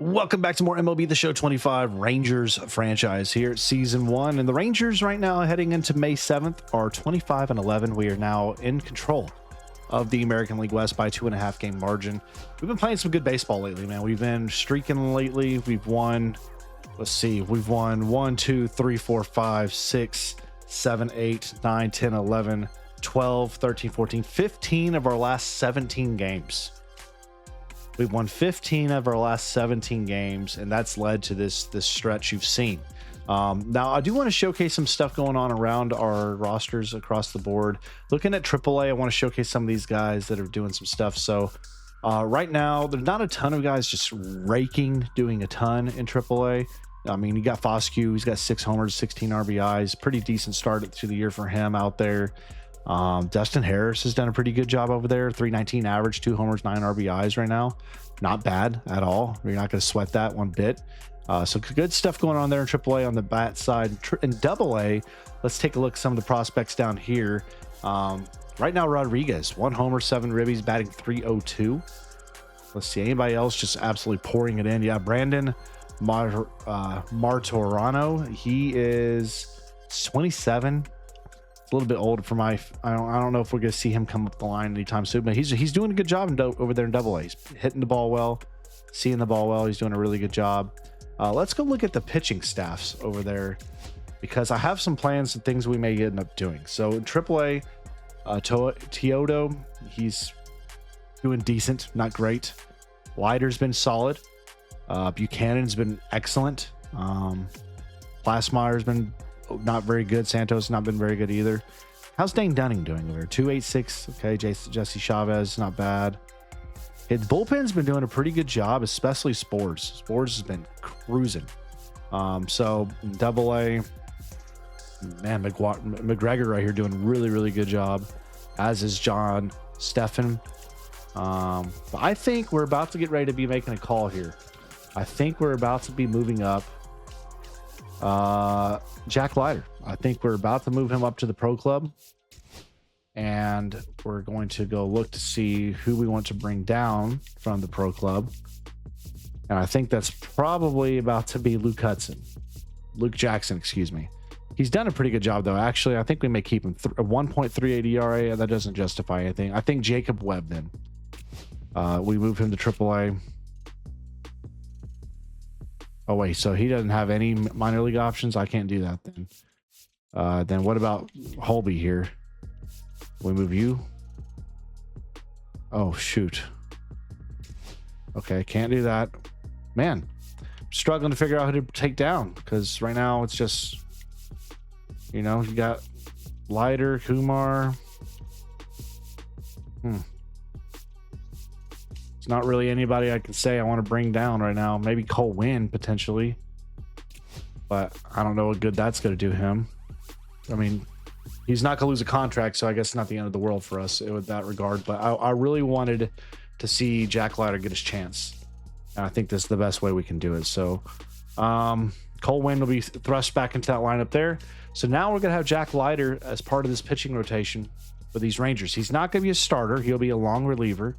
Welcome back to more MLB The Show 25 Rangers franchise here at season 1. And the Rangers right now heading into May 7th are 25-11. We are now in control of the American League West by a 2.5 game margin. We've been playing some good baseball lately, man. We've been streaking lately. We've won, let's see, we've won 1, 2, 3, 4, 5, 6, 7, 8, 9, 10, 11, 12, 13, 14, 15 of our last 17 games. We've won 15 of our last 17 games, and that's led to this stretch you've seen. Now, I do want to showcase some stuff going on around our rosters across the board. Looking at AAA, I want to showcase some of these guys that are doing some stuff. So right now, there's not a ton of guys just doing a ton in AAA. I mean, you got Foscue. He's got 6 homers, 16 RBIs. Pretty decent start to the year for him out there. Dustin Harris has done a pretty good job over there. 319 average, 2 homers, 9 RBIs right now. Not bad at all. You're not going to sweat that one bit. So good stuff going on there in AAA on the bat side. In AA, let's take a look at some of the prospects down here. Right now, Rodriguez, 1 homer, 7 ribbies, batting .302. Let's see, anybody else just absolutely pouring it in? Yeah, Brandon Martorano. He is 27. A little bit older for my. I don't know if we're going to see him come up the line anytime soon, but he's doing a good job over there in AA. He's hitting the ball well, seeing the ball well. He's doing a really good job. Let's go look at the pitching staffs over there, because I have some plans and things we may end up doing. So in AAA, Teodo, he's doing decent, not great. Leiter's been solid. Buchanan's been excellent. Plasmeyer's been not very good. Santos not been very good either. How's Dane Dunning doing over here? 286. Okay, Jesse Chavez, not bad. His bullpen's been doing a pretty good job, especially Spores. Spores has been cruising. So AA, man, McGregor right here doing really, really good job, as is John Steffen. But I think we're about to get ready to be making a call here. I think we're about to be moving up Jack Leiter. I think we're about to move him up to the pro club, and we're going to go look to see who we want to bring down from the pro club. And I think that's probably about to be Luke Jackson, excuse me. He's done a pretty good job though. Actually, I think we may keep him. 1.38 ERA. That doesn't justify anything. I think Jacob Webb then. We move him to AAA. Oh wait, so he doesn't have any minor league options? I can't do that then. Then what about Holby here? We move you? Oh shoot. Okay, can't do that. Man, I'm struggling to figure out who to take down, because right now it's just, you got Leiter, Kumar. Not really anybody I can say I want to bring down right now. Maybe Cole Winn potentially, but I don't know what good that's going to do him. I mean, he's not going to lose a contract, so I guess it's not the end of the world for us with that regard. But I really wanted to see Jack Leiter get his chance, and I think this is the best way we can do it. So Cole Winn will be thrust back into that lineup there. So now we're going to have Jack Leiter as part of this pitching rotation for these Rangers. He's not going to be a starter. He'll be a long reliever.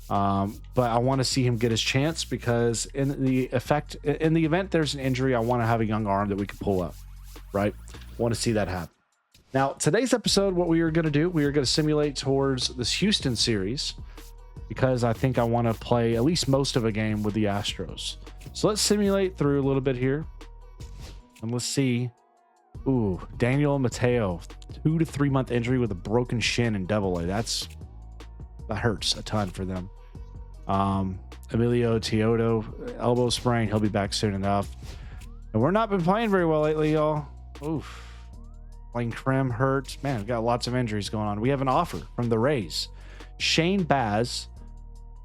But I want to see him get his chance, because in the event there's an injury, I want to have a young arm that we can pull up, right? Want to see that happen. Now, today's episode, what we are going to do, we are going to simulate towards this Houston series, because I think I want to play at least most of a game with the Astros. So let's simulate through a little bit here, and let's see. Ooh, Daniel Mateo, 2 to 3 month injury with a broken shin in AA. That hurts a ton for them. Emilio Teodo, elbow sprain. He'll be back soon enough. And we're not been playing very well lately, y'all. Oof. Lane Krim hurt. Man, we've got lots of injuries going on. We have an offer from the Rays. Shane Baz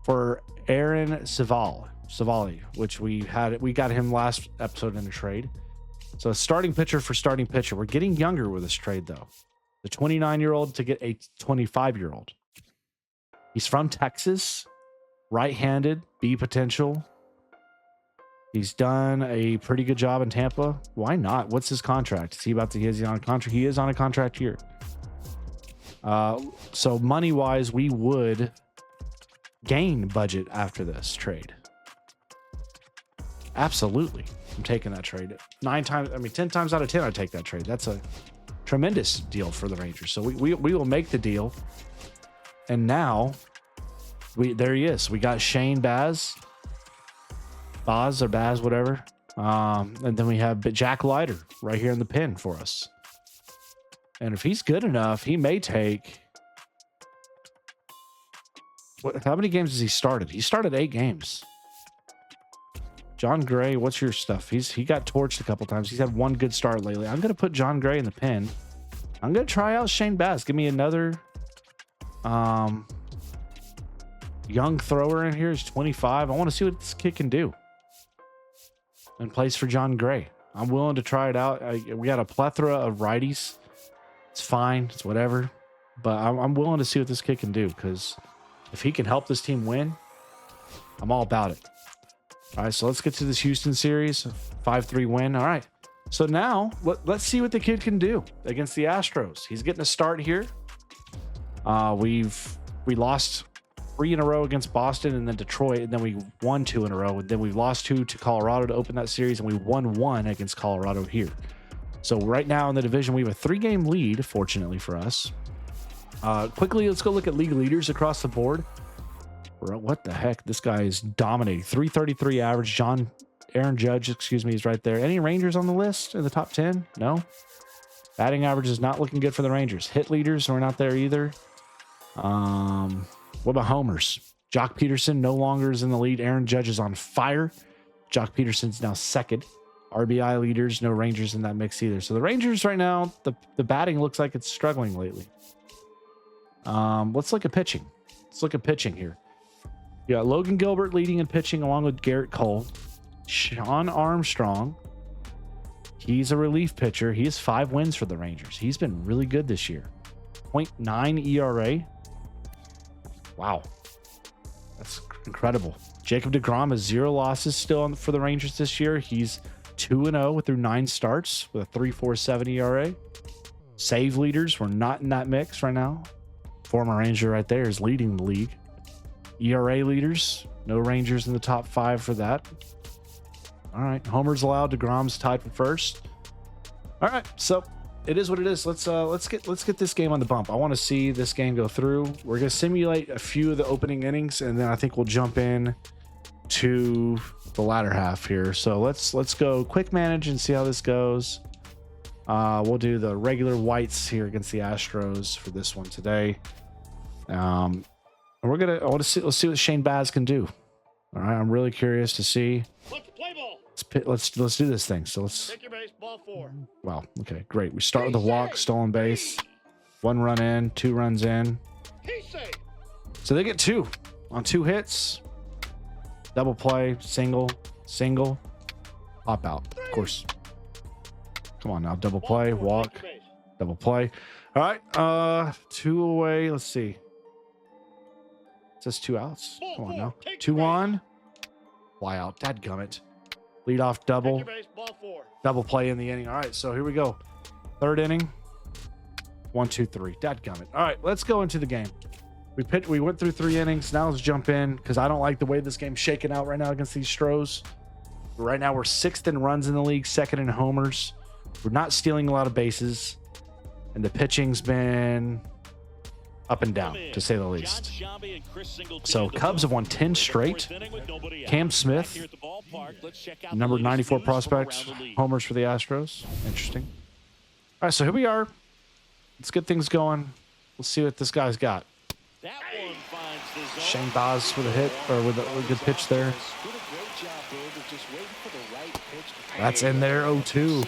for Aaron Savali, which we got him last episode in a trade. So a starting pitcher for starting pitcher. We're getting younger with this trade, though. The 29-year-old to get a 25-year-old. He's from Texas, right-handed, B potential. He's done a pretty good job in Tampa. Why not? What's his contract? Is he on a contract? He is on a contract here. So money-wise, we would gain budget after this trade. Absolutely. I'm taking that trade. 10 times out of 10, I'd take that trade. That's a tremendous deal for the Rangers. So we will make the deal. And now there he is. We got Shane Baz, whatever. And then we have Jack Leiter right here in the pin for us. And if he's good enough, he may take. How many games has he started? He started 8 games. John Gray, what's your stuff? He got torched a couple times. He's had one good start lately. I'm going to put John Gray in the pin. I'm going to try out Shane Baz. Give me another young thrower in here. He's 25. I want to see what this kid can do. And plays for John Gray. I'm willing to try it out. We got a plethora of righties. It's fine. It's whatever. But I'm willing to see what this kid can do, because if he can help this team win, I'm all about it. All right, so let's get to this Houston series. 5-3 win. All right. So now let's see what the kid can do against the Astros. He's getting a start here. We lost 3 in a row against Boston and then Detroit, and then we won 2 in a row, and then we lost 2 to Colorado to open that series, and we won 1 against Colorado here. So right now in the division, we have a 3-game lead, fortunately for us. Quickly, let's go look at league leaders across the board. What the heck? This guy is dominating. 333 average. Aaron Judge, is right there. Any Rangers on the list in the top 10? No. Batting average is not looking good for the Rangers. Hit leaders, we're not there either. What about homers? Jock Peterson no longer is in the lead. Aaron Judge is on fire. Jock Peterson's now second. RBI leaders, no Rangers in that mix either. So the Rangers right now, the batting looks like it's struggling lately. Let's look at pitching. Let's look at pitching here. You got Logan Gilbert leading in pitching along with Garrett Cole. Sean Armstrong. He's a relief pitcher. He has 5 wins for the Rangers. He's been really good this year. 0.9 ERA. Wow. That's incredible. Jacob deGrom has 0 losses still for the Rangers this year. He's 2-0 through 9 starts with a 3.47 ERA. Save leaders, we're not in that mix right now. Former Ranger right there is leading the league. ERA leaders, no Rangers in the top 5 for that. All right, homers allowed. DeGrom's tied for first. All right, so it is what it is. Let's get this game on the bump. I want to see this game go through. We're gonna simulate a few of the opening innings, and then I think we'll jump in to the latter half here. So let's go quick manage and see how this goes. We'll do the regular whites here against the Astros for this one today. And let's see what Shane Baz can do. All right, I'm really curious to see. Let's do this thing. So let's take your base, ball 4. Wow. Okay, great. We start with a walk, stolen base, 1 run in, 2 runs in. So they get 2 on 2 hits. Double play, single, pop out. Of course. Come on now, double play, walk, double play. All right, 2 away. Let's see. It says 2 outs. Come on now. 2 on. Fly out. Dadgummit. Lead off double. Double play in the inning. All right, so here we go. 3rd inning. 1, 2, 3. Dadgummit. All right, let's go into the game. We went through 3 innings. Now let's jump in, because I don't like the way this game's shaking out right now against these Stros. Right now we're 6th in runs in the league, 2nd in homers. We're not stealing a lot of bases, and the pitching's been up and down, to say the least. So Cubs have won 10 straight. Cam Smith, number 94 prospect, homers for the Astros. Interesting. All right, so here we are. Let's get things going. Let's see what this guy's got. Shane Baz with a hit, or with a good pitch there. That's in there, 0-2.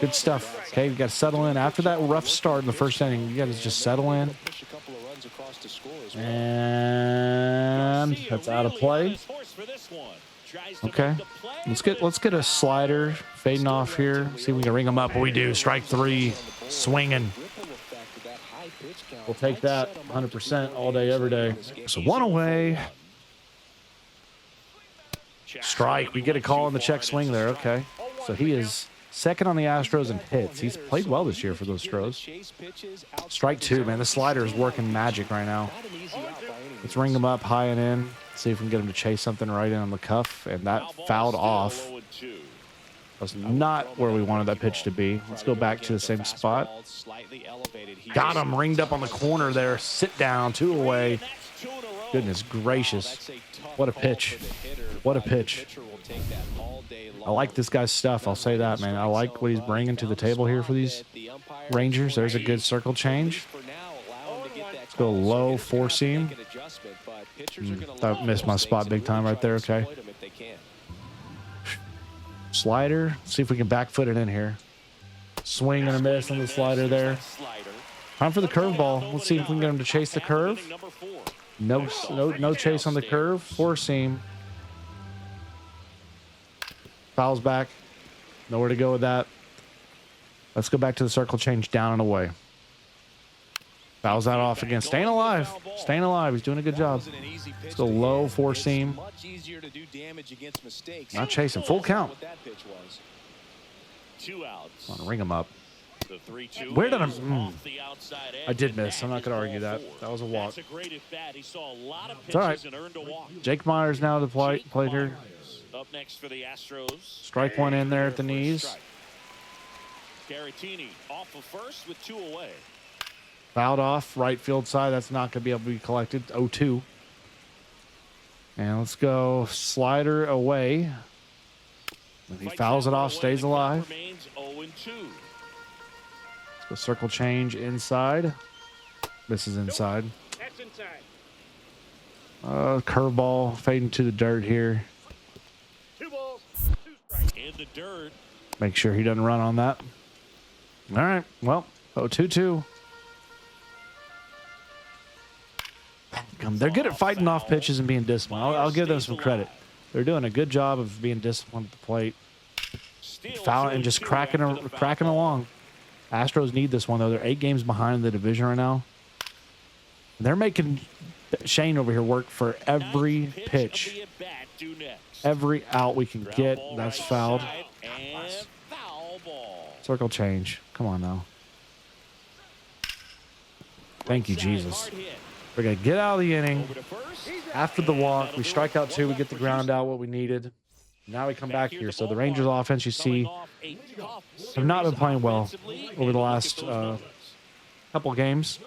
Good stuff. Okay, we got to settle in. After that rough start in the 1st inning, you got to just settle in. And that's out of play. Okay, let's get a slider fading off here. See if we can ring him up. We do. Strike 3, swinging. We'll take that 100% all day, every day. So 1 away. Strike. We get a call on the check swing there. Okay, so he is Second on the Astros in hits. He's played well this year for those Astros. Strike two, man. The slider is working magic right now. Let's ring him up high and in. See if we can get him to chase something right in on the cuff. And that fouled off. That's not where we wanted that pitch to be. Let's go back to the same spot. Got him ringed up on the corner there. Sit down, 2 away. Goodness gracious. What a pitch. What a pitch. I like this guy's stuff. I'll say that, man. I like what he's bringing to the table here for these Rangers. There's a good circle change. Let's go low, 4-seam. That missed my spot big time right there. Okay. Slider. See if we can back foot it in here. Swing and a miss on the slider there. Time for the curveball. Let's see if we can get him to chase the curve. No chase on the curve. 4-seam. Fouls back. Nowhere to go with that. Let's go back to the circle change, down and away. Fouls that off again. Staying alive. Staying alive. He's doing a good job. Let's go low, 4-seam. Not chasing. Full count. I'm gonna ring him up. Where did I? I did miss. I'm not going to argue that. That was a walk. It's all right. Jake Myers now to play here. Up next for the Astros. Strike one in there at the knees. Caratini off of first with 2 away. Fouled off right field side. That's not going to be able to be collected. 0-2. And let's go slider away. And he fouls it off, stays alive. Let's go circle change inside. This is inside. That's inside. Curveball fading to the dirt here. 2 balls, 2 strikes. In the dirt. Make sure he doesn't run on that. All right. Well, 0-2-2. They're good at fighting off pitches and being disciplined. I'll give them some credit. They're doing a good job of being disciplined at the plate. Foul and just cracking along. Astros need this one, though. They're 8 games behind in the division right now. They're making Shane over here work for every pitch. Every out we can get. That's fouled. Circle change. Come on now. Thank you, Jesus. We're going to get out of the inning. After the walk, we strike out 2. We get the ground out, what we needed. Now we come back here. So the Rangers offense, you see, have not been playing well over the last couple games.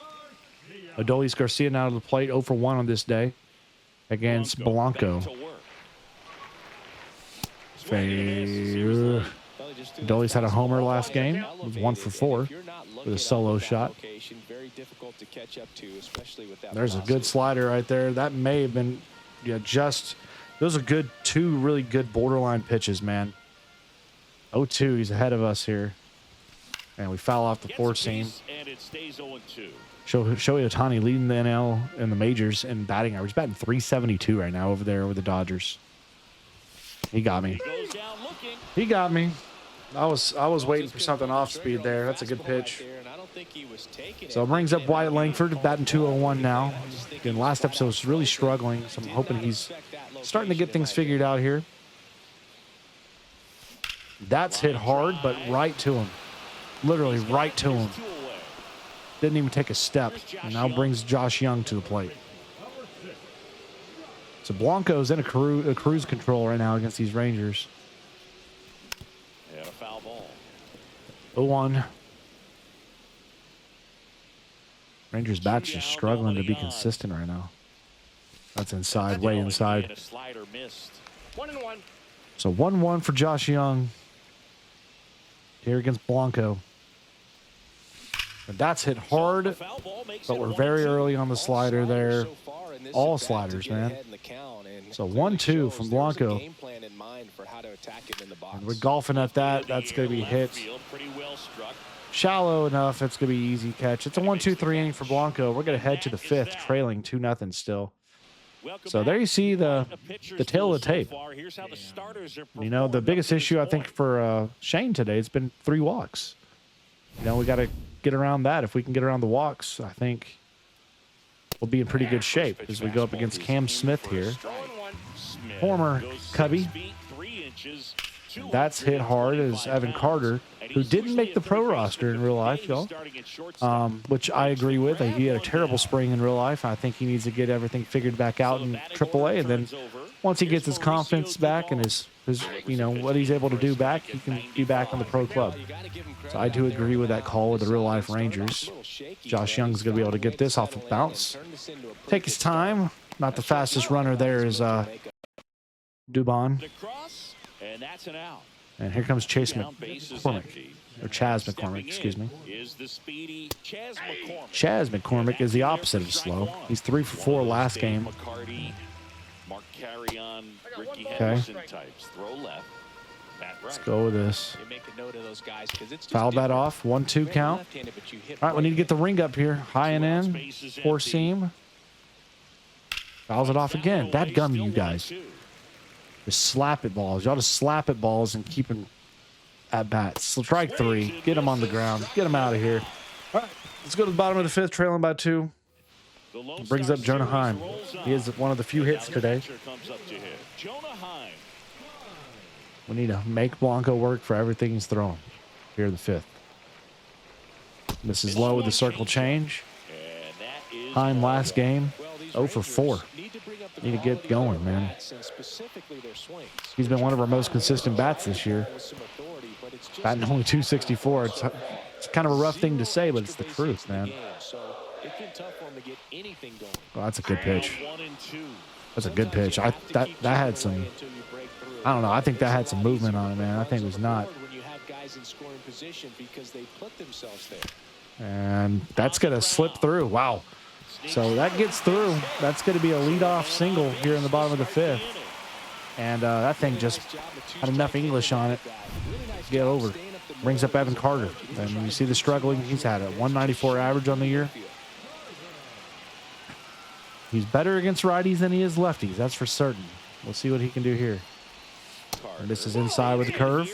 Adolis Garcia now to the plate, 0 for 1 on this day against Blanco. Adolis had a homer last game. It was 1 for 4 with a solo shot. There's a good slider right there. That may have been those are good, 2 really good borderline pitches, man. 0-2, he's ahead of us here. And we foul off the 4-seam. Shohei Ohtani leading the NL in the majors in batting average. He's batting .372 right now over there with the Dodgers. He got me. He got me. I was waiting for something off speed there. That's a good pitch. So it brings up Wyatt Langford, batting .201 now. Again, last episode was really struggling, so I'm hoping he's starting to get things figured out here. That's hit hard, but right to him. Literally right to him. Didn't even take a step. And now brings Josh Young to the plate. So Blanco's in a cruise control right now against these Rangers. And a foul ball. 0-1. Rangers bat's just struggling to be consistent right now. That's inside, way inside. 1-1. So 1-1 for Josh Young here against Blanco. And that's hit hard, but we're very early on the slider there. All sliders, man. So 1-2 from Blanco. And we're golfing at that. That's going to be hit. Shallow enough. It's going to be easy catch. It's a 1-2-3 inning for Blanco. We're going to head to the 5th, trailing 2-0 still. So there you see the tail of the tape. You know, the biggest issue I think for Shane today has been 3 walks. You know, we got to get around that. If we can get around the walks, I think we'll be in pretty good shape as we go up against Cam Smith here. Former Cubby. That's hit hard as Evan Carter, who didn't make the pro roster in real life, y'all, which I agree with. He had a terrible spring in real life. I think he needs to get everything figured back out in AAA, and then once he gets his confidence back and his what he's able to do back, he can be back on the pro club. So I do agree with that call with the real life Rangers. Josh Young's going to be able to get this off of bounce. Take his time. Not the fastest runner there is Dubon. And here comes Chase McCormick. Or Chaz McCormick, excuse me. Chaz McCormick is the opposite of slow. He's 3 for 4 last game. Okay. Let's go with this. Fouled that off. 1-2 count. All right, we need to get the ring up here. High and in. 4 seam. Fouls it off again. Dadgum, you guys. Just slap at balls. Y'all just slap at balls and keep them at bats. Strike 3. Get him on the ground. Get him out of here. All right, let's go to the bottom of the 5th, trailing by 2. Brings up Jonah Heim. He is one of the few hits today. We need to make Blanco work for everything he's throwing here in the 5th. This is low with the circle change. Heim last game, 0 for 4. Need to get going, man. He's been one of our most consistent bats this year. Batting only 264. It's kind of a rough thing to say, but it's the truth, man. Well, that's a good pitch. That's a good pitch. That had some, I don't know. I think that had some movement on it, man. I think it was not. And that's going to slip through. Wow. So that gets through. That's going to be a leadoff single here in the bottom of the 5th. And that thing just had enough English on it to get over. Brings up Evan Carter. And you see the struggling he's had, a 194 average on the year. He's better against righties than he is lefties. That's for certain. We'll see what he can do here. And this is inside with the curve.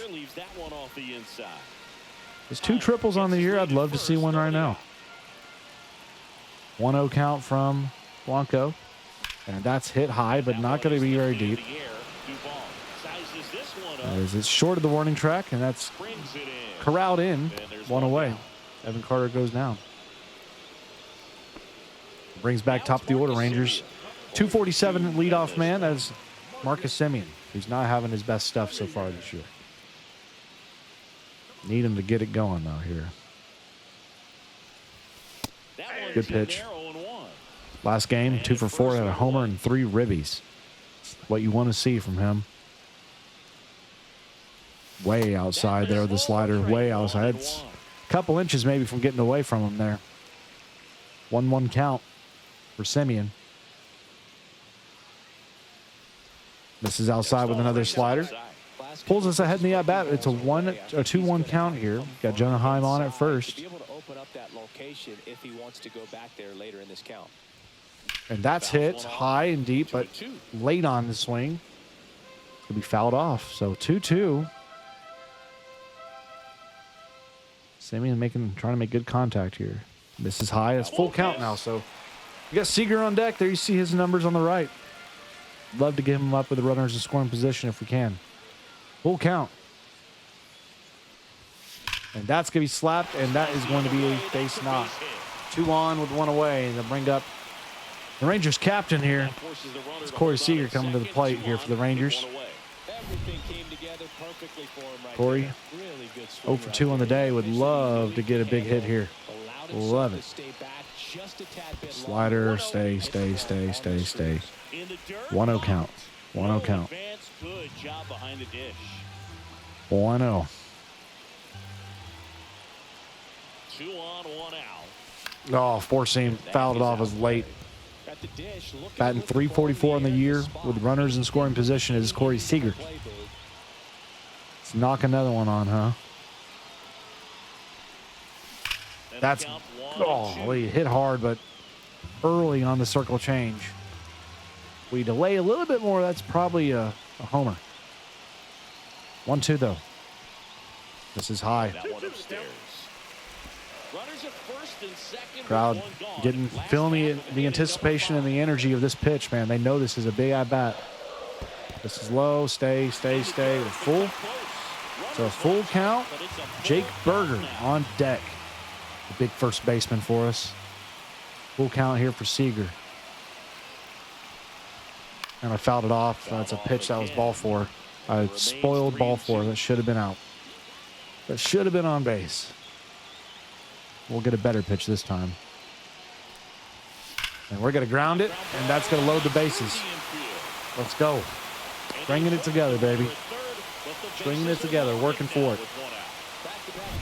There's 2 triples on the year. I'd love to see one right now. 1-0 count from Blanco. And that's hit high, but not going to be very deep. As it's short of the warning track, and that's corralled in. 1 away. Evan Carter goes down. Brings back top of the order, Rangers. 247 leadoff man as Marcus Semien, who's not having his best stuff so far this year. Need him to get it going, though, here. Good pitch. Last game, 2 for 4, had a homer and 3 ribbies. What you want to see from him. Way outside there with the slider, way outside. It's a couple inches maybe from getting away from him there. 1-1 count for Semien. This is outside with another slider. Pulls us ahead in the at-bat. It's a 2-1 count here. Got Jonah Heim on it first. And that's hit high and deep, but late on the swing. It's going to be fouled off. So 2-2. Semien trying to make good contact here. This is high. It's full count now. So you got Seager on deck. There you see his numbers on the right. Love to get him up with the runners in scoring position if we can. Full count. And that's going to be slapped, and that is going to be a base knock. 2 on with 1 away, and they'll bring up the Rangers captain here. It's Corey Seager coming to the plate here for the Rangers. Corey, 0 for 2 on the day. Would love to get a big hit here. Love it. Slider, stay. 1-0 count. 1-0 count. 1-0. 2 on, 1 out. Oh, 4 seam. Fouled it off as late. Batting 344 on the year with runners in scoring position is Corey Seager. Let's knock another one on, huh? That's, he hit hard, but early on the circle change. We delay a little bit more. That's probably a homer. 1-2 though. This is high. Crowd feeling the anticipation and the energy of this pitch, man. They know this is a big at bat. This is low. Stay. We're full. So full count. Jake Berger on deck. The big first baseman for us. Full count here for Seager. And I fouled it off. That's a pitch that was ball four. I spoiled ball four. That should have been out. That should have been on base. We'll get a better pitch this time. And we're going to ground it, and that's going to load the bases. Let's go. Bringing it together, baby. Bringing it together, working for it.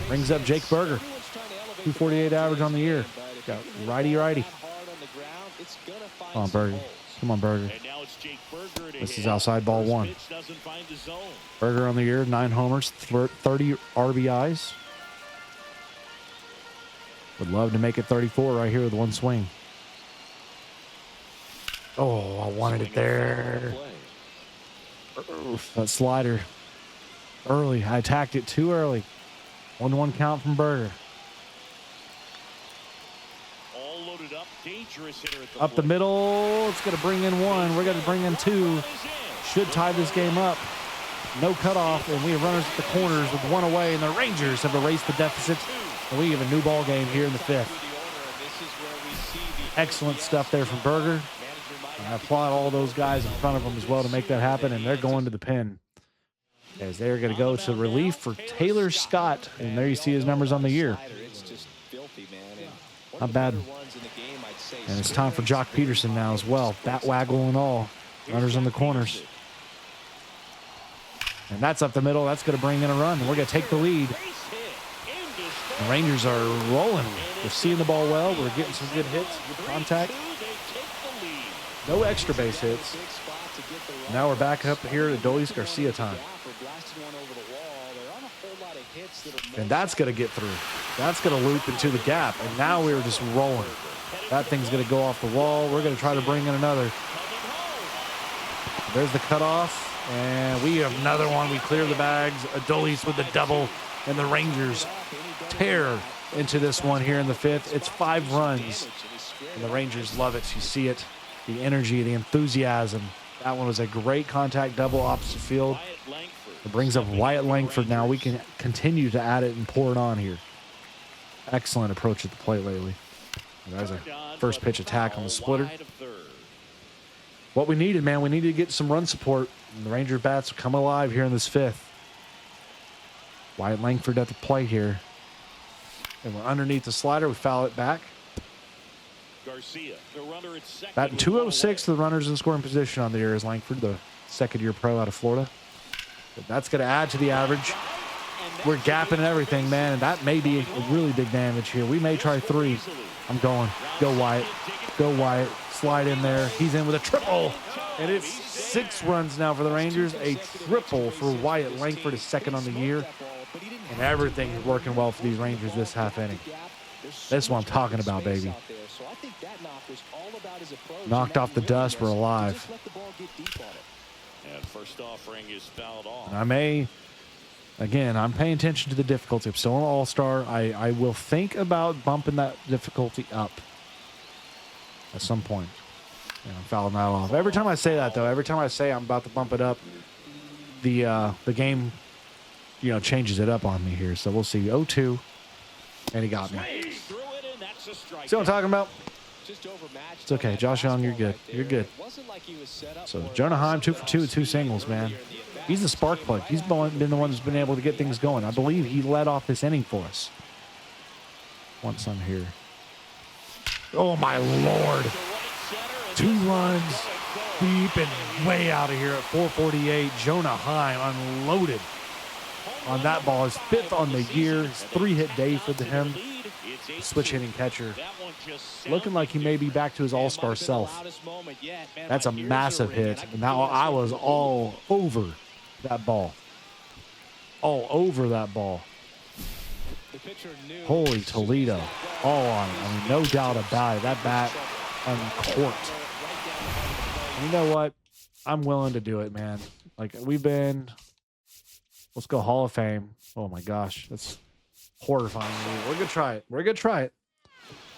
Brings up Jake Berger. 248 average on the year. Got righty. Come on, Berger. Come on, Berger. This is outside ball one. Berger on the year, 9 homers, 30 RBIs. Would love to make it 34 right here with one swing. Oh, I wanted it there. That slider. Early. I attacked it too early. 1-1 count from Berger. Up the middle. It's going to bring in one. We're going to bring in two. Should tie this game up. No cutoff, and we have runners at the corners with one away, and the Rangers have erased the deficit. And we have a new ball game here in the 5th. Excellent stuff there from Berger. I applaud all those guys in front of them as well to make that happen, and they're going to the pen. As they're going to go to relief for Taylor Scott, and there you see his numbers on the year. Not bad. And it's time for Jock Peterson now as well. Bat waggle and all. Runners on the corners. And that's up the middle. That's going to bring in a run. We're going to take the lead. The Rangers are rolling. We're seeing the ball well. We're getting some good hits, good contact. No extra base hits. Now we're back up here at Adolis Garcia time. And that's going to get through. That's going to loop into the gap. And now we're just rolling. That thing's going to go off the wall. We're going to try to bring in another. There's the cutoff. And we have another one. We clear the bags. Adolis with the double. And the Rangers tear into this one here in the 5th. It's 5 runs. And the Rangers love it. You see it. The energy, the enthusiasm. That one was a great contact double opposite field. It brings up Wyatt Langford now. We can continue to add it and pour it on here. Excellent approach at the plate lately. That's a first pitch attack on the splitter. What we needed, man, we needed to get some run support. And the Ranger bats come alive here in this 5th. Wyatt Langford at the plate here. And we're underneath the slider. We foul it back. Garcia, the runner at second. Batting 206 to the runners in scoring position on the year is Langford, the second-year pro out of Florida. But that's going to add to the average. We're gapping and everything, man, and that may be a really big damage here. We may try 3. I'm going. Go Wyatt. Go Wyatt. Slide in there. He's in with a triple. And it's 6 runs now for the Rangers. A triple for Wyatt Langford, his second on the year. And everything is working well for these Rangers this half inning. This is what I'm talking about, baby. Knocked off the dust. We're alive. And first offering is fouled off. And I may, again, I'm paying attention to the difficulty. I'm still an all-star. I will think about bumping that difficulty up at some point. And I'm fouling that off. Every time I say that, though, every time I say I'm about to bump it up, the game, changes it up on me here. So we'll see. 0-2. And he got me. See what I'm talking about? It's okay. Josh Young, you're good. You're good. So Jonah Heim, 2 for 2 with 2 singles, man. He's the spark plug. He's been the one who's been able to get things going. I believe he led off this inning for us. Once I'm here. Oh, my Lord. 2 runs deep and way out of here at 448. Jonah Heim unloaded on that ball. His 5th on the year. His 3-hit day for him. Switch hitting catcher. Looking like he may be back to his all-star self. That's a massive hit. And now I was all over that ball. All over that ball. Holy Toledo. All on it. I mean, no doubt about it. That bat uncorked. And you know what? I'm willing to do it, man. Like, let's go Hall of Fame. Oh, my gosh. That's horrifying. We're going to try it. We're going to try it.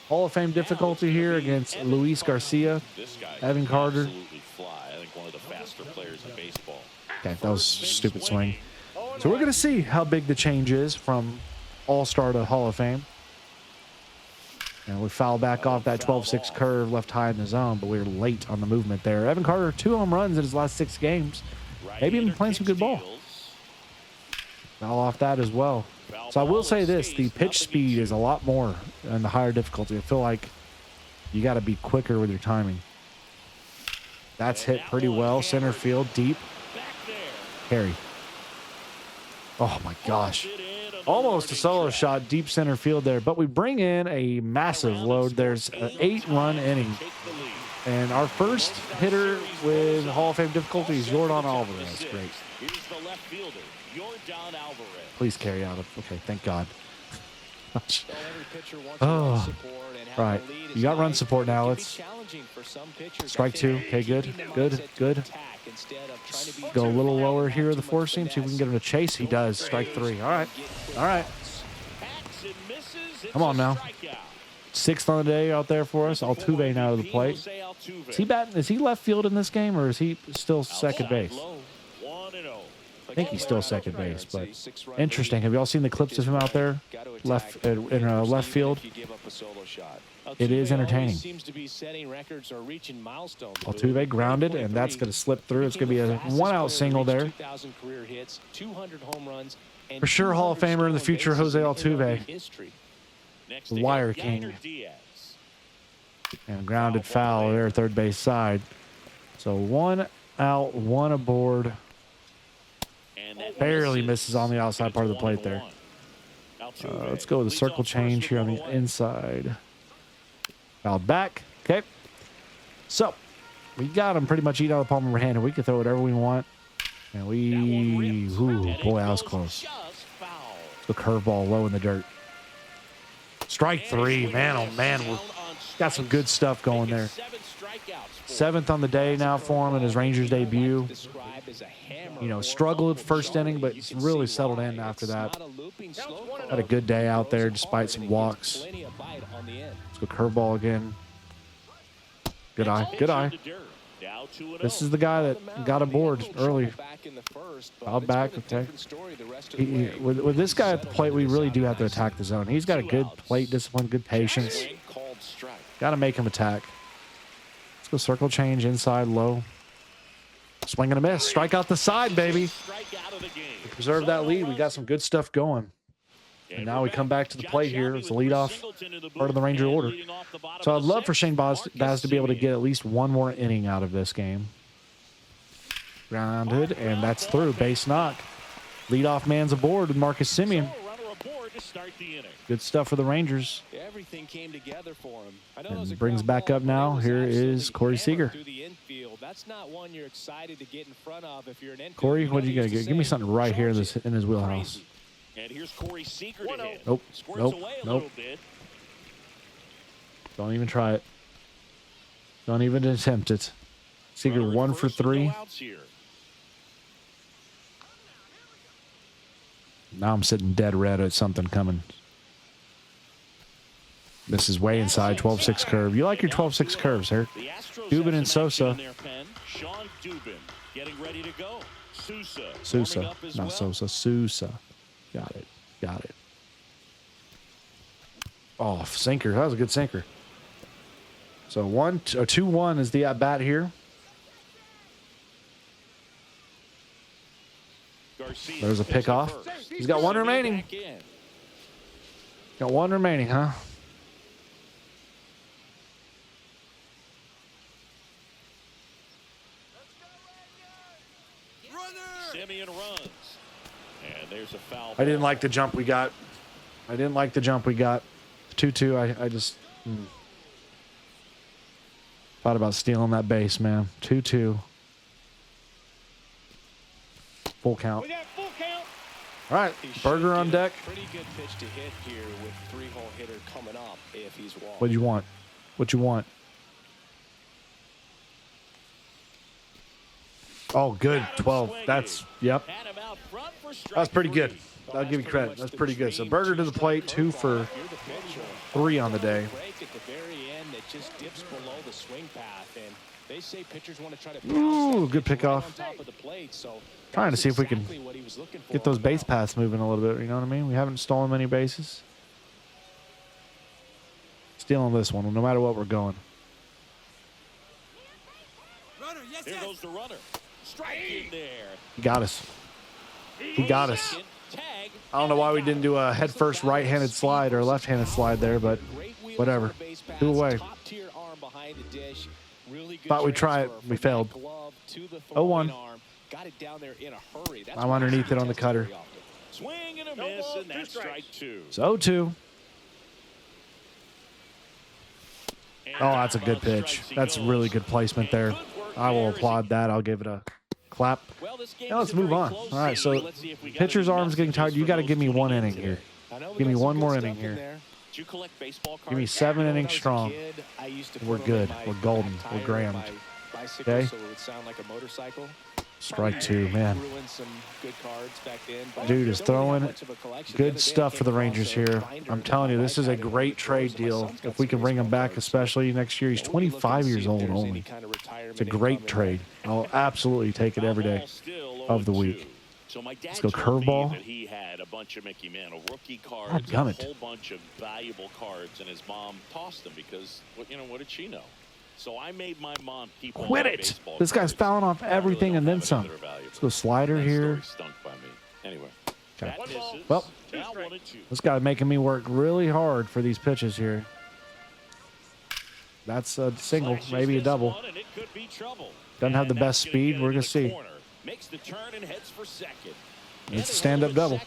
Hall of Fame difficulty here against Luis Garcia, Evan Carter. I think one of the faster players in baseball. Okay, that was a stupid swing. So we're going to see how big the change is from All-Star to Hall of Fame. And we fouled back off that 12-6 curve, left high in the zone, but we were late on the movement there. Evan Carter, 2 home runs in his last 6 games. Maybe even playing some good ball. Foul off that as well. So I will say this, the pitch speed is a lot more and the higher difficulty. I feel like you got to be quicker with your timing. That's hit pretty well. Center field, deep. Carry. Oh my gosh. Almost a solo shot, deep center field there. But we bring in a massive load. There's an 8-run inning. And our first hitter with Hall of Fame difficulty is Yordan Alvarez. Great. Please carry out. Okay, thank God. Oh, right. You got run support now. Let's strike 2. Okay, good. Go a little lower here at the 4 seam. See if we can get him to chase. He does. Strike 3. All right. Come on now. 6th on the day out there for us. Altuve now to the plate. Is he batting? Is he left field in this game, or is he still second base? I think he's still second base, but interesting. Have y'all seen the clips of him out there left field? It is entertaining. Altuve grounded, and that's going to slip through. It's going to be a 1-out single there. For sure, Hall of Famer in the future, Jose Altuve. The Wire King. And grounded foul there, third base side. So 1 out, 1 aboard. Barely misses on the outside part of the plate there. Let's go with a circle change here on the inside. Fouled back. Okay. So we got him pretty much eating out of the palm of our hand, and we can throw whatever we want. And ooh, boy, that was close. Let's go curveball low in the dirt. Strike 3, man. Oh man, we've got some good stuff going there. 7th on the day now for him in his Rangers debut. You know, struggled first inning, but really settled in after that. Had a good day out there despite some walks. Let's go curveball again. Good eye. This is the guy that got aboard early. Fouled back, okay. With this guy at the plate, we really do have to attack the zone. He's got a good plate discipline, good patience. Got to make him attack. Let's go circle change, inside, low. Swing and a miss. Strike out the side, baby. We preserve that lead. We got some good stuff going. And now we come back to the plate here. It's the leadoff part of the Ranger order. So I'd love for Shane Baz to be able to get at least 1 more inning out of this game. Grounded, and that's through. Base knock. Leadoff man's aboard with Marcus Semien. Good stuff for the Rangers. Everything came together for him. And brings back up now. Here is Corey Seager. That's not one you're excited to get in front of if you're an infielder. Corey, what are you going to get? Give me something right here in his wheelhouse. And here's Corey Seager to hit. Nope. Don't even try it. Don't even attempt it. Seager 1 for 3. Now I'm sitting dead red at something coming. This is way inside, 12-6 curve. You like your 12-6 curves here. Dubin and Sosa. Sean Dubin getting ready to go. Sousa, not Sosa. Sousa. Got it. Oh, sinker. That was a good sinker. So 2-1 is the at-bat here. There's a pick off. He's got 1 remaining. Got 1 remaining, huh? Semien runs. And there's a foul. I didn't like the jump we got. 2-2. I just thought about stealing that base, man. 2-2. Full count. All right, Burger on deck. Pretty good pitch to hit here with 3-hole hitter coming up if he's walked. What you want? Oh, good. 12. That's, yep. That's pretty good. I'll give you credit. That's pretty good. So Burger to the plate, 2 for 3 on the day. They say pitchers want to try to Ooh, good pitch pickoff. on top of the plate, so Trying to see if we can exactly what he was looking for get those on the base mound. paths moving a little bit. You know what I mean? We haven't stolen many bases. Stealing this one, no matter what we're going. Runner, yes, There yes. goes the runner. Strike in there. He got us. He got us. Tag. I don't know why we didn't do a head first right-handed slide or a left-handed slide there, but whatever. Two away. Top-tier arm behind the dish. Really good Thought we'd try it. transfer We from failed. that glove to the 0-1. throwing arm. Got it down there in a hurry. That's I'm why underneath you it on the test cutter. very often. Swing and a miss, and that's strike two. It's 0-2. Oh, that's a good pitch. That's really good placement there. I will applaud that. I'll give it a clap. Well, this game Now let's is a move very on. close All right, game. so Let's see if we got pitcher's any arm's getting tired. messages You for got to those give me tuning one in inning today. here. I know we Give me got some one good more stuff inning in here. there. Did you collect baseball cards? Give me 7 When I innings was a strong. kid, I used to We're put 'em in good. my We're golden. back We're tire grammed. of my bicycle Okay. so it would sound like a motorcycle. Strike two, man. Ruined some good cards back then, but Dude is don't really have throwing much of a collection. The good other day I stuff came for the across Rangers a here. binder I'm of telling you, my this is a iPad great with trade photos. My deal. son's got If we some can bring him baseball back, cards, so especially next year, he's we'll be looking to 25 see years if old there's any only. kind of retirement It's a income great in trade. I'll absolutely take it every day of the week. So my dad Let's go told me curveball. that he had a bunch of Mickey Mantle rookie cards, God and damn a it. whole bunch of valuable cards, and his mom tossed them because, what did she know? So I made my mom keep all Quit my it. baseball This guy's cards. fouling off I really everything don't and then have any some. that are valuable. Let's go slider That here. story stunk by me. Anyway, Okay. that misses. Well, Now 1-2. this guy's making me work really hard for these pitches here. That's a single, Slashes maybe a this double. one, and it could be trouble. Doesn't have the And best that's gonna speed. get We're into gonna see. the corner. Makes the turn and heads for second. It's a stand-up double.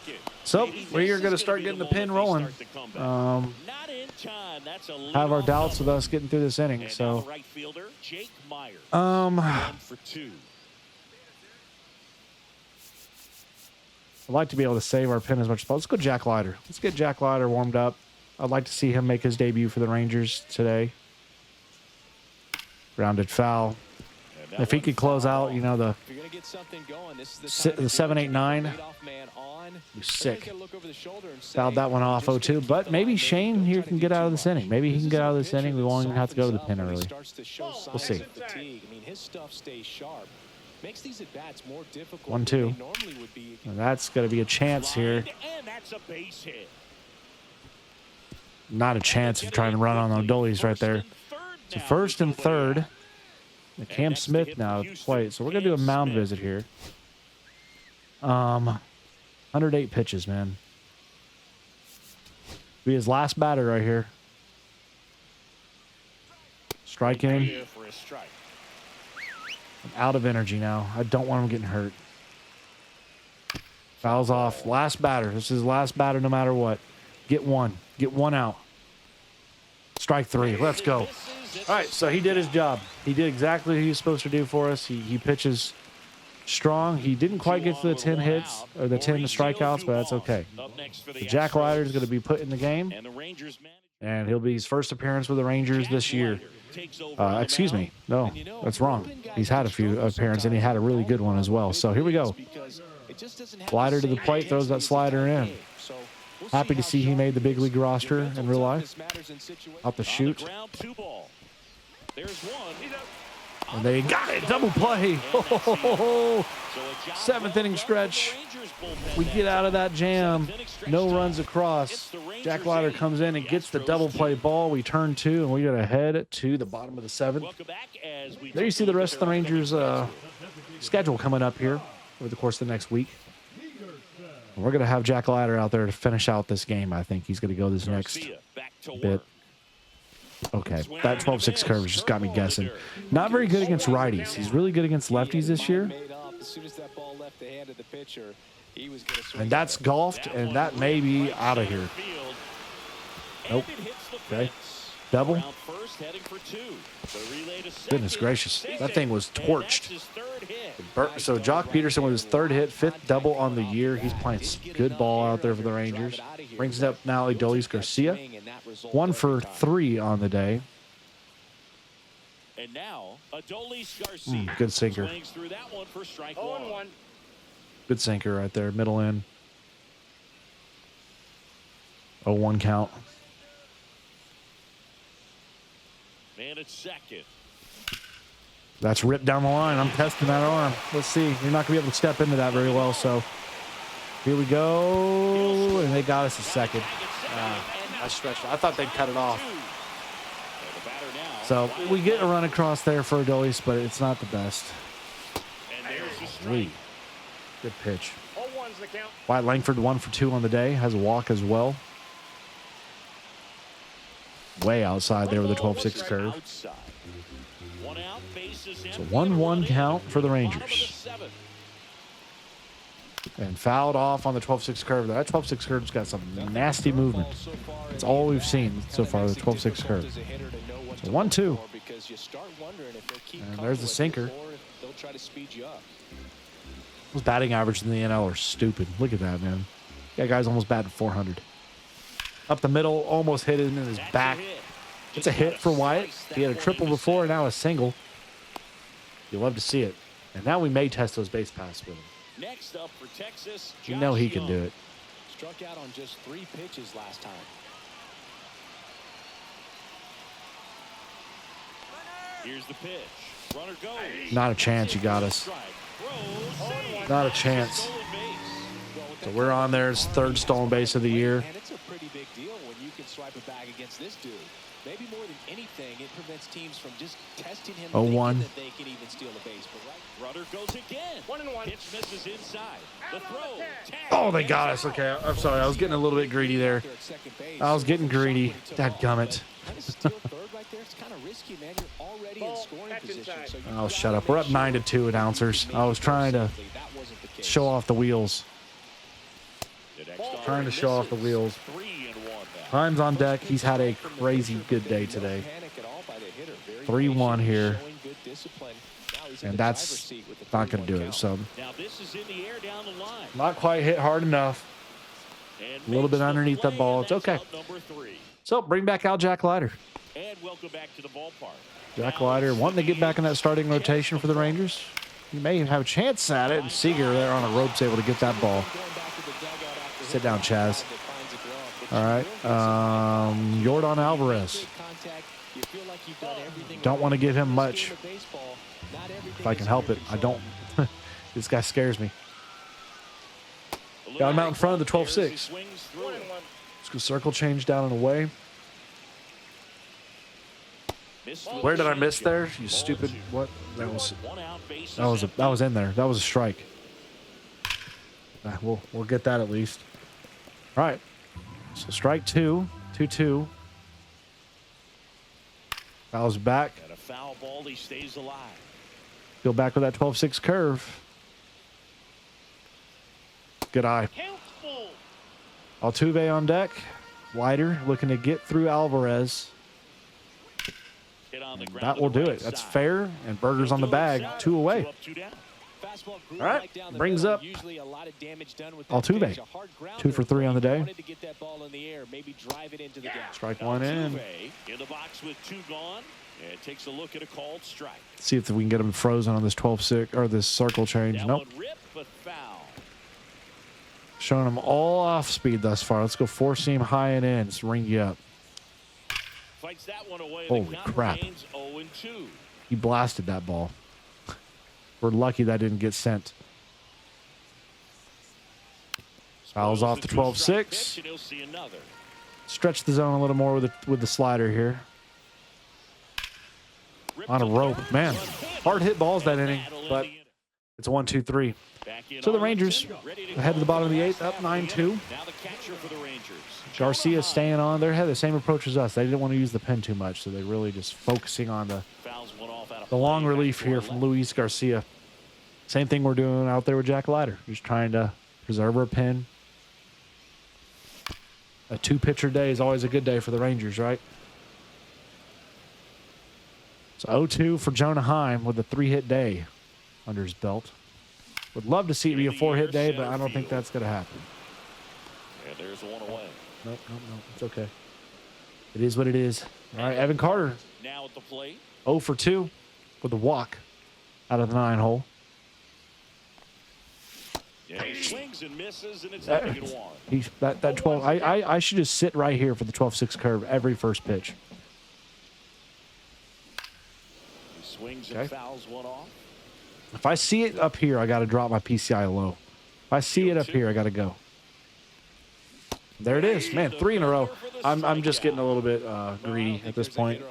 So we are going to start getting the pin rolling. Not in time. That's a Have our leadoff doubts with double. us getting through this inning. And now So the right fielder, Jake Myers. 1 for 2. I'd like to be able to save our pin as much as possible. Let's go Jack Leiter. Let's get Jack Leiter warmed up. I'd like to see him make his debut for the Rangers today. Grounded foul. If he could close out, you know, the If you're gonna get something going, this is the Si- time the to 7, 8, 9. lead off man on. Be sick. Gotta look over the shoulder and say, Fouled that one off just 0-2, keep but the maybe line Shane moving. here Don't try can to get do out too of this much. inning. Maybe he This can is get a out of this pitcher inning. We that won't even have to go to the softens pin up when he early. starts to show We'll signs see. of fatigue. I mean, his stuff stays sharp. Makes these at-bats more difficult 1-2. than they normally would be. And that's going to be a chance here. And that's a base hit. Not a chance of trying to run on the Dollies right there. So first and third. Cam Smith now at the plate. So we're going to do a mound visit here. 108 pitches, man. Be his last batter right here. Strike in. Here for a strike. I'm out of energy now. I don't want him getting hurt. Fouls off. Last batter. This is his last batter no matter what. Get one. Get one out. Strike 3. Let's go. All right, so he did his job. He did exactly what he was supposed to do for us. He pitches strong. He didn't quite get to the 10 hits or the 10 strikeouts, but that's okay. Jack Leiter is going to be put in the game, and he'll be his first appearance with the Rangers this year. Excuse me. No, that's wrong. He's had a few appearances, and he had a really good one as well. So here we go. Slider to the plate, throws that slider in. Happy to see he made the big league roster in real life. Out the chute. There's one. And they got it. Double play. Oh, 7th inning stretch. We get out of that jam. No runs across. Jack Leiter comes in and gets the double play ball. We turn 2, and we got to head to the bottom of the 7th. There you see the rest of the Rangers' schedule coming up here over the course of the next week. We're going to have Jack Leiter out there to finish out this game. I think he's going to go this next bit. Okay, that 12-6 curve has just got me guessing. Not very good against righties. He's really good against lefties this year. And that's golfed, and that may be out of here. Nope. Okay. Double. Goodness gracious. That thing was torched. So Jock Peterson with his 3rd hit, 5th double on the year. He's playing good ball out there for the Rangers. Brings it up now Adolis Garcia. 1 for 3 on the day. And now Adolis Garcia Good sinker. swings through that one for strike 1. Good sinker right there, middle in. 0-1 count. Man at second. That's ripped down the line. I'm testing that arm. Let's see. You're not going to be able to step into that very well, so here we go. And they got us a second. I stretched it. I thought they'd cut it off. So we get a run across there for Adolis, but it's not the best. Good pitch. Wyatt Langford 1 for 2 on the day. Has a walk as well. Way outside there with a 12-6 curve. It's a 1-1 count for the Rangers. And fouled off on the 12-6 curve. That 12-6 curve's got some nasty movement. That's all we've seen so far, the 12-6 curve. So 1-2. And there's the sinker. Those batting averages in the NL are stupid. Look at that, man. That guy's almost batting 400. Up the middle, almost hit it in his back. It's a hit for Wyatt. He had a triple before, and now a single. You love to see it. And now we may test those base paths with him. Next up for Texas, You know he can do it. Struck out on just 3 pitches last time. Here's the pitch. Runner goes. Not a chance. You got us. Not a chance. So we're on there. It's third stolen base of the year. And it's a pretty big deal when you can swipe a bag against this dude. Maybe more than anything, it prevents teams from just testing him. 0-1. That they can even steal a base. But Runner goes again. 1-1. Pitch misses inside. The throw. Oh, they got us. Okay, I'm sorry. I was getting a little bit greedy there. I was getting greedy. Dadgummit. Oh, shut up. We're up 9-2 announcers. I was trying to show off the wheels. Trying to show off the wheels. Time's on deck. He's had a crazy good day today. 3-1 here. And that's not going to do it. So not quite hit hard enough. A little bit underneath that ball. It's okay. So bring back out Jack Leiter. And welcome back to the ballpark. Jack Leiter wanting to get back in that starting rotation for the Rangers. He may have a chance at it. And Seager there on the ropes able to get that ball. Sit down, Chaz. All right. Yordan Alvarez. Don't want to give him much. If I can help it, I don't. This guy scares me. Got him out in front of the 12-6. Let's go circle change down and away. Where did I miss there? You stupid. What? That was in there. That was a strike. We'll get that at least. All right. So strike 2. 2-2. Fouls back. Got a foul ball. He stays alive. Go back with that 12-6 curve. Good eye. Altuve on deck. Leiter looking to get through Alvarez. That will do it. That's fair. And Berger's on the bag. 2 away. All right. Brings up Altuve. 2 for 3 on the day. Strike 1 in. In the box with 2 gone. And takes a look at a called strike. See if we can get him frozen on this 12-6 or this circle change. Nope. Showing him all off speed thus far. Let's go 4-seam high and in. Let's ring you up. Fights that one away. Holy crap. 0-2. He blasted that ball. We're lucky that didn't get sent. Fouls off the 12-6. Stretch the zone a little more with the slider here. On a rope. Man, hard hit balls that inning, but it's a 1-2-3. So the Rangers ahead of the bottom of the 8th, up 9-2. Garcia staying on. They had the same approach as us. They didn't want to use the pen too much, so they're really just focusing on the long relief here from Luis Garcia. Same thing we're doing out there with Jack Leiter. Just trying to preserve our pen. A 2-pitcher day is always a good day for the Rangers, right? So 0-2 for Jonah Heim with a 3-hit day under his belt. Would love to see it be a 4-hit day, but I don't think that's going to happen. And there's one away. Nope. It's okay. It is what it is. All right, Evan Carter. Now at the plate. 0 for 2 with a walk out of the 9-hole. Yeah, he swings and misses, and it's a big one. He's that 12. I should just sit right here for the 12-6 curve every first pitch. Swings and Okay. fouls one off. If I see it up here, I got to drop my PCI low. If I see it up here, I got to go. There it is, man. 3 in a row. I'm just getting a little bit greedy at this point.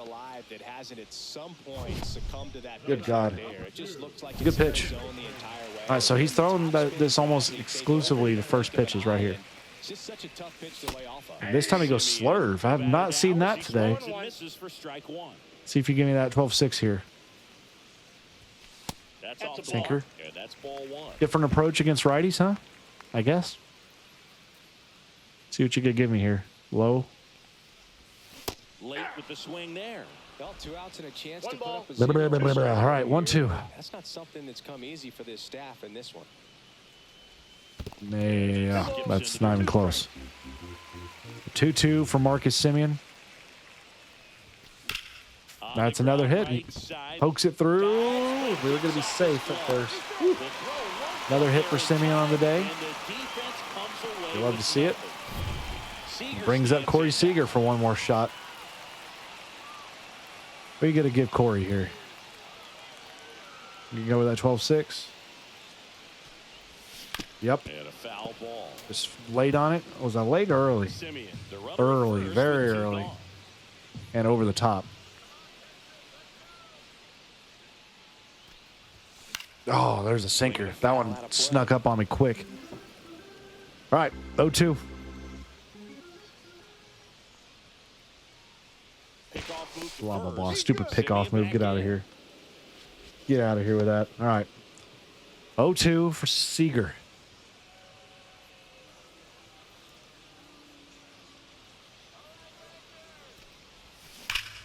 That hasn't at some point succumbed to that. Good God. It just looks like Good pitch. All right, so he's throwing this almost exclusively to first pitches right here. It's just such a tough pitch to lay off of. And this time he goes slurve. I have not seen that today. See if you give me that 12-6 here. Sinker. That's ball 1. Different approach against righties, huh? I guess. See what you could give me here. Low. Late with the swing there. Well, 2 outs and a chance to put up a Blah, blah, blah, blah, blah. All right, 1-2. That's not something that's come easy for this staff in this one. Yeah, that's not even close. 2-2 for Marcus Semien. That's another hit. He pokes it through. We were going to be safe at first. Woo. Another hit for Semien on the day. You love to see it. Brings up Corey Seager for one more shot. What are you going to give Corey here? You can go with that 12-6. Yep. And a foul ball. Just late on it. Was that late or early? Early, very early. And over the top. Oh, there's a sinker. That one snuck up on me quick. All right, 0-2. Blah, blah, blah. Stupid pickoff move. Get out of here. Get out of here with that. All right. 0-2 for Seager.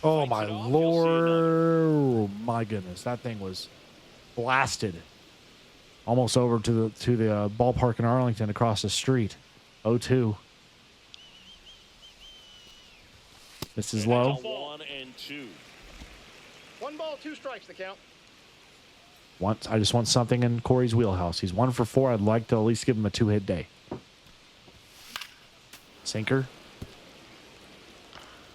Oh, my Lord. Oh, my goodness. That thing was blasted. Almost over to the ballpark in Arlington across the street. 0-2. This is low. 1 and 2. 1 ball, 2 strikes, the count. I just want something in Corey's wheelhouse. He's 1 for 4. I'd like to at least give him a 2-hit day. The Sinker.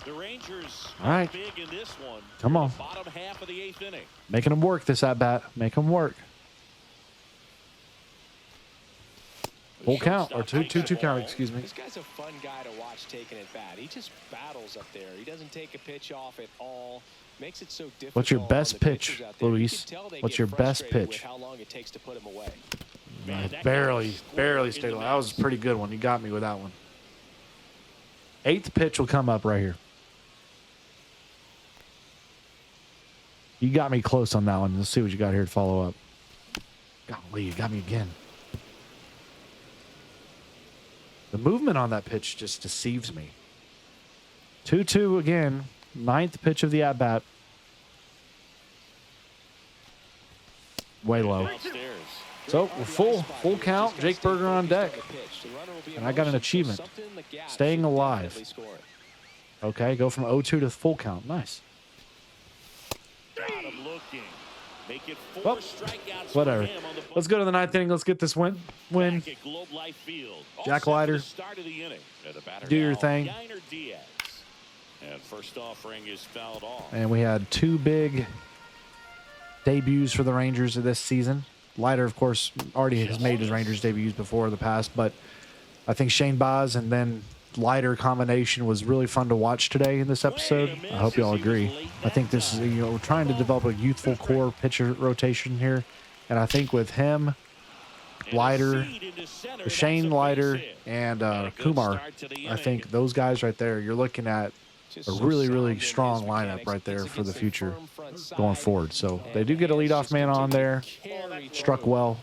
Rangers All right. big in this one. Come on. Bottom half of the 8th inning. Making him work this at bat. Make him work. Full count or 2-2 count, excuse me. This guy's a fun guy to watch taking at bat. He just battles up there. He doesn't take a pitch off at all. Makes it so difficult. What's your best on the pitch, pitchers out there. You Luis? can tell they What's get your best frustrated pitch? with how long it takes to put him away. Barely stayed alive. That was a pretty good one. You got me with that one. 8th pitch will come up right here. You got me close on that one. Let's see what you got here to follow up. Golly, you got me again. The movement on that pitch just deceives me. 2-2 again. 9th pitch of the at-bat. Way low. So we're full count. Jake Berger on deck. And I got an achievement. Staying alive. Okay, go from 0-2 to full count. Nice. Make it 4 Well, strikeouts whatever. for him on the Let's go to the 9th inning. Let's get this win. back at Globe Life Field. All Jack set for Leiter. the start of the inning. And the batter Do your now, thing. Yainer Diaz. And first offering is fouled off. And we had 2 big debuts for the Rangers of this season. Leiter, of course, already has made his Rangers debuts before in the past, but I think Shane Baz and then Leiter combination was really fun to watch today in this episode. I hope you all agree. I think this is, we're trying to develop a youthful core pitcher rotation here, and I think with him, Leiter, Shane Leiter, and Kumar, I think those guys right there, you're looking at a really, really strong lineup right there for the future going forward. So they do get a leadoff man on there. Struck well.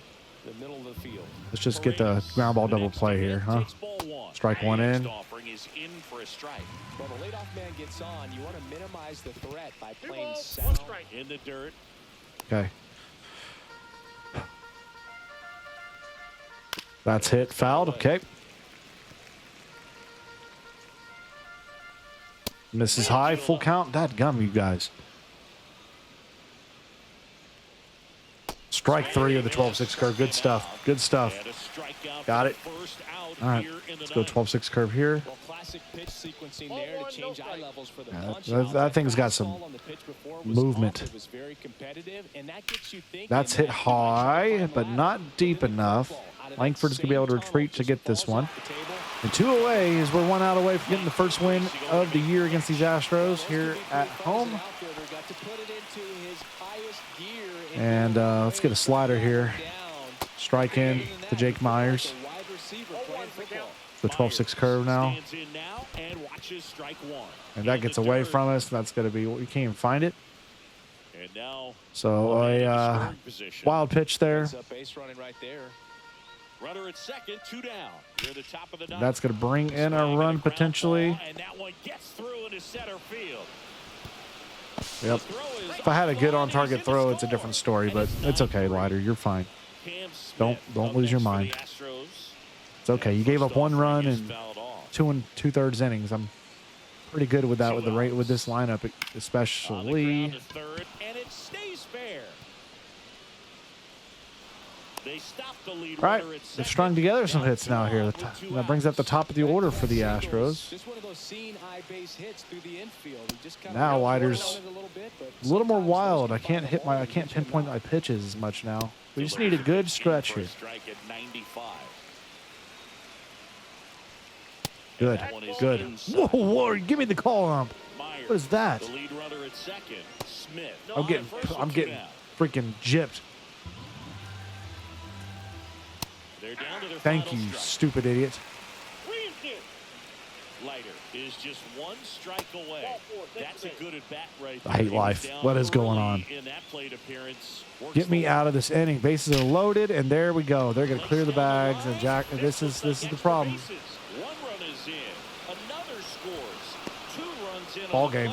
Let's just get the ground ball double play here, huh? Strike one in. Well, the leadoff man gets on. You want to minimize the threat by playing sound. In the dirt. Okay. That's hit. Fouled. Okay. Misses high. Full count. That gum, you guys. Strike 3 of the 12-6 curve. Good stuff. Good stuff. And a strikeout Got for it. the first out All right, here in the let's go ninth. 12-6 curve here. Well, classic pitch sequencing there to change eye levels for the Yeah, punch that out. thing's got some Fastball on the pitch before was movement. off. It was very competitive, and that gets you thinking That's hit that he might high, try to but climb not ladder. deep Look at the enough. curveball out of that Langford's going to be able to same retreat to tunnel, get just this one. falls off the table. And 2 away as we're 1 out away from getting the first win of the year against these Astros here at home. And let's get a slider here. Strike in to Jake Myers. The 12-6 curve now. And that gets away from us. That's going to be, we can't even find it. So a wild pitch there. Runner at second, 2 down. Near the top of the ninth. That's going to bring in a run potentially. And that one gets through into center field. Yep. If I had a good on-target throw, it's a different story, but it's okay, Leiter. You're fine. Don't lose your mind. It's okay. You gave up 1 run in 2 2/3 innings. I'm pretty good with that with the rate with this lineup, especially. And it stays fair. They stop the lead. All right, they've strung together some hits now here. That brings up the top of the order for the Astros. Now Leiter's a little more wild. I can't pinpoint my pitches as much now. We just need a good stretch here. Good, good. Whoa, give me the call ump. What is that? I'm getting freaking gypped. Thank you, stupid idiot. Leiter is just 1 strike away. That's a good at bat right there. I hate life. What is going on? In that plate appearance, Get me out of this inning. Bases are loaded, and there we go. They're going to clear the bags, and Jack. This is the problem. 1 run is in. Another scores. 2 runs in. Ball game.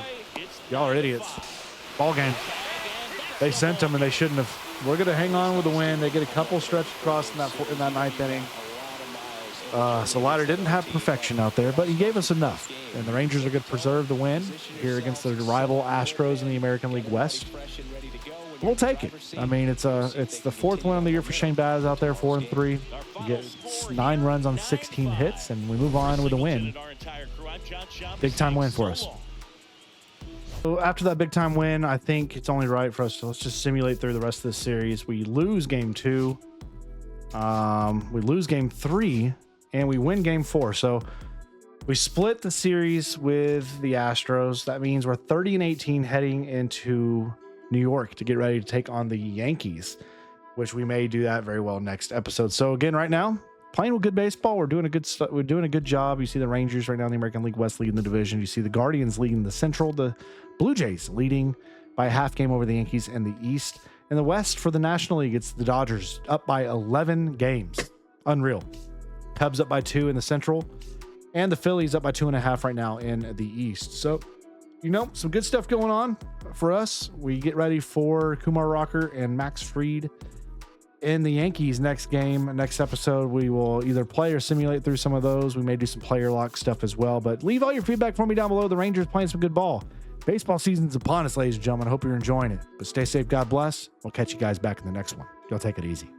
Y'all are idiots. Ball game. They sent them, and they shouldn't have. We're going to hang on with the win. They get a couple stretched across in that 9th inning. So Leiter didn't have perfection out there, but he gave us enough. And the Rangers are going to preserve the win here against the rival Astros in the American League West. We'll take it. I mean, it's the 4th win of the year for Shane Baz out there, 4-3. We get 9 runs on 16 hits, and we move on with a win. Big time win for us. So after that big time win, I think it's only right for us to let's just simulate through the rest of this series. We lose game 2, we lose game 3, and we win game 4. So we split the series with the Astros. That means we're 30-18 heading into New York to get ready to take on the Yankees, which we may do that very well next episode. So again, right now, playing with good baseball. We're doing a good job. You see the Rangers right now in the American League West leading the division. You see the Guardians leading the Central. The Blue Jays leading by a half game over the Yankees in the East. In the West for the National League, it's the Dodgers up by 11 games. Unreal. Cubs up by 2 in the Central. And the Phillies up by 2.5 right now in the East. So, some good stuff going on for us. We get ready for Kumar Rocker and Max Fried in the Yankees next episode. We will either play or simulate through some of those. We may do some player lock stuff as well, but leave all your feedback for me down below. The Rangers playing some good ball. Baseball season's upon us, ladies and gentlemen. I hope you're enjoying it, but stay safe. God bless. We'll catch you guys back in the next one. Y'all take it easy.